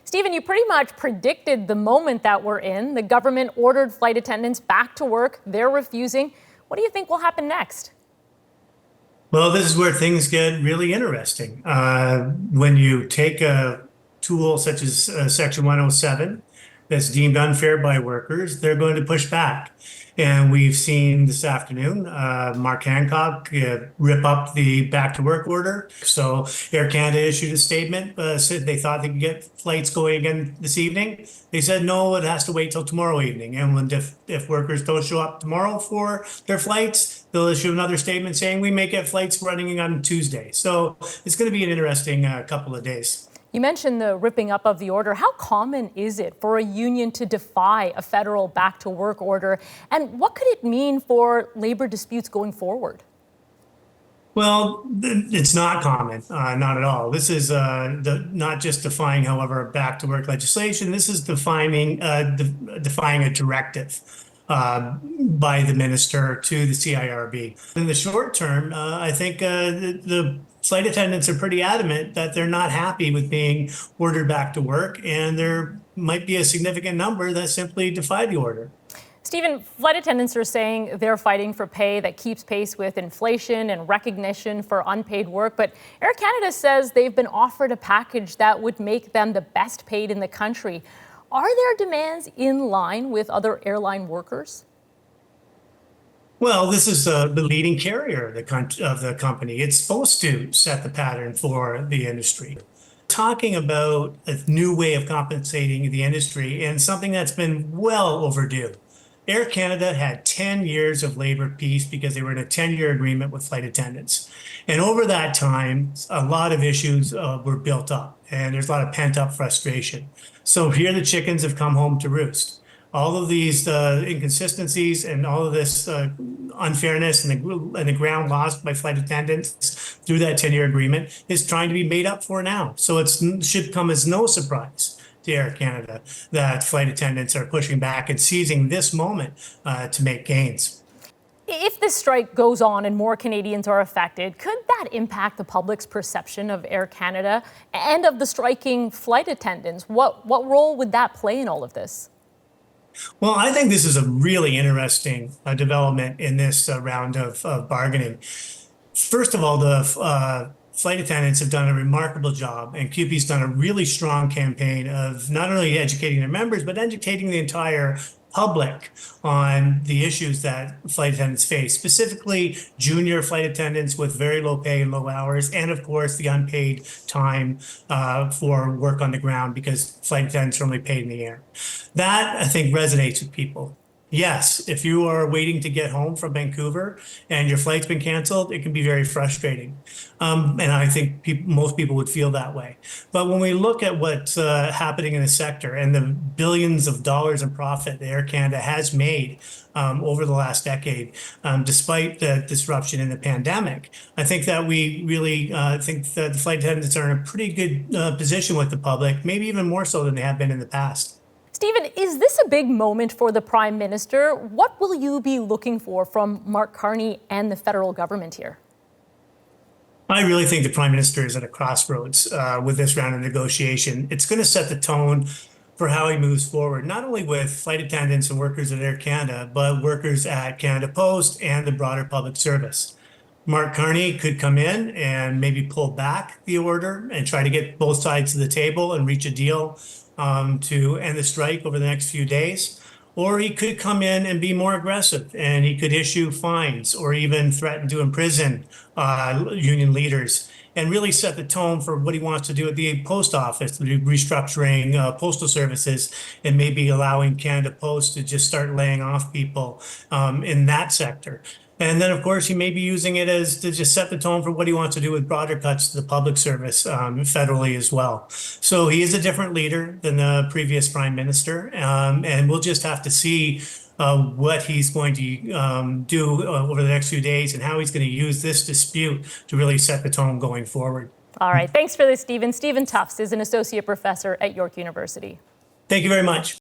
Stephen, you pretty much predicted the moment that we're in. The government ordered flight attendants back to work. They're refusing. What do you think will happen next? Well, this is where things get really interesting. When you take a tool such as Section 107 that's deemed unfair by workers, they're going to push back. And we've seen this afternoon Mark Hancock rip up the back to work order. So Air Canada issued a statement, said they thought they could get flights going again this evening. They said, no, it has to wait till tomorrow evening. And if workers don't show up tomorrow for their flights, they'll issue another statement saying we may get flights running on Tuesday. So it's going to be an interesting couple of days. You mentioned the ripping up of the order. How common is it for a union to defy a federal back to work order? And what could it mean for labor disputes going forward? Well, it's not common, not at all. This is not just defying, however, back to work legislation. This is defying a directive by the minister to the CIRB. In the short term, I think the flight attendants are pretty adamant that they're not happy with being ordered back to work, and there might be a significant number that simply defy the order. Stephen, flight attendants are saying they're fighting for pay that keeps pace with inflation and recognition for unpaid work. But Air Canada says they've been offered a package that would make them the best paid in the country. Are their demands in line with other airline workers? Well, this is the leading carrier of the company. It's supposed to set the pattern for the industry. Talking about a new way of compensating the industry and something that's been well overdue. Air Canada had 10 years of labor peace because they were in a 10-year agreement with flight attendants. And over that time, a lot of issues were built up, and there's a lot of pent-up frustration. So here the chickens have come home to roost. All of these inconsistencies and all of this unfairness and the ground lost by flight attendants through that 10-year agreement is trying to be made up for now. So it should come as no surprise to Air Canada that flight attendants are pushing back and seizing this moment to make gains. If this strike goes on and more Canadians are affected, could that impact the public's perception of Air Canada and of the striking flight attendants? What role would that play in all of this? Well, I think this is a really interesting development in this round of bargaining. First of all, the flight attendants have done a remarkable job, and CUPE's done a really strong campaign of not only educating their members, but educating the entire public on the issues that flight attendants face, specifically junior flight attendants with very low pay and low hours, and of course the unpaid time for work on the ground because flight attendants are only paid in the air. That, I think, resonates with people. Yes, if you are waiting to get home from Vancouver and your flight's been canceled, it can be very frustrating. And I think most people would feel that way. But when we look at what's happening in the sector and the billions of dollars in profit that Air Canada has made over the last decade, despite the disruption in the pandemic, I think that we really think that the flight attendants are in a pretty good position with the public, maybe even more so than they have been in the past. Stephen, is this a big moment for the Prime Minister? What will you be looking for from Mark Carney and the federal government here? I really think the Prime Minister is at a crossroads with this round of negotiation. It's going to set the tone for how he moves forward, not only with flight attendants and workers at Air Canada, but workers at Canada Post and the broader public service. Mark Carney could come in and maybe pull back the order and try to get both sides of the table and reach a deal to end the strike over the next few days. Or he could come in and be more aggressive, and he could issue fines or even threaten to imprison union leaders and really set the tone for what he wants to do at the post office, restructuring postal services and maybe allowing Canada Post to just start laying off people in that sector. And then, of course, he may be using it as to just set the tone for what he wants to do with broader cuts to the public service federally as well. So he is a different leader than the previous prime minister, and we'll just have to see what he's going to do over the next few days and how he's going to use this dispute to really set the tone going forward. All right. Thanks for this, Stephen. Steven Tuffs is an associate professor at York University. Thank you very much.